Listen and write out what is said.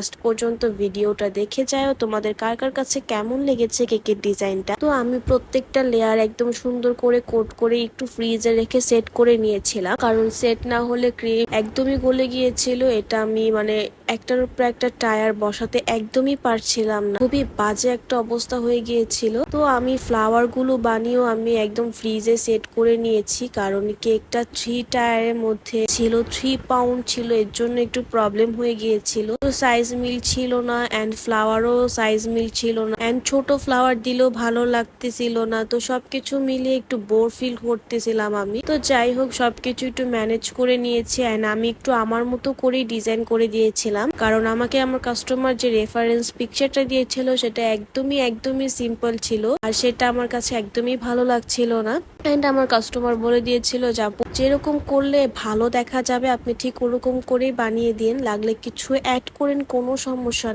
Last পর্যন্ত ভিডিওটা দেখে যাও তোমাদের কার কার কাছে কেমন লেগেছে কেকের ডিজাইনটা। তো আমি প্রত্যেকটা লেয়ার একদম সুন্দর করে কোট করে একটু ফ্রিজে রেখে সেট করে নিয়েছিলাম, কারণ সেট না হলে ক্রিম একদমই গলে গিয়েছিল। এটা আমি মানে একটার উপর একটা টায়ার বসাতে একদমই পারছিলাম না, খুবই বাজে একটা অবস্থা হয়ে গিয়েছিল। তো আমি ফ্লাওয়ার গুলো বানিয়েও আমি একদম ফ্রিজে সেট করে নিয়েছি, কারণ কেকটা 3 টায়ারের মধ্যে ছিল, 3 পাউন্ড ছিল, এর জন্য একটু প্রবলেম হয়ে গিয়েছিল। তো সাইজ মিল ছিল না এন্ড ফ্লাওয়ারও সাইজ মিল ছিল না এন্ড ছোট ফ্লাওয়ার দিলেও ভালো লাগতেছিল না। তো সবকিছু মিলিয়ে একটু বোর ফিল করতেছিলাম আমি। তো যাই হোক, সবকিছু একটু ম্যানেজ করে নিয়েছি এন্ড আমি একটু আমার মতো করেই ডিজাইন করে দিয়েছিলাম, কারণ আমাকে আমার কাস্টমার যে রেফারেন্স পিকচারটা দিয়েছিল সেটা একদমই সিম্পল ছিল, আর সেটা আমার কাছে একদমই ভালো লাগছিল না। এন্ড আমার কাস্টমার বলে দিয়েছিল যে আপু যেরকম করলে ভালো দেখা যাবে আপনি ঠিক ওরকম করেই বানিয়ে দিন, লাগলে কিছু অ্যাড করেন, কোনো সমস্যা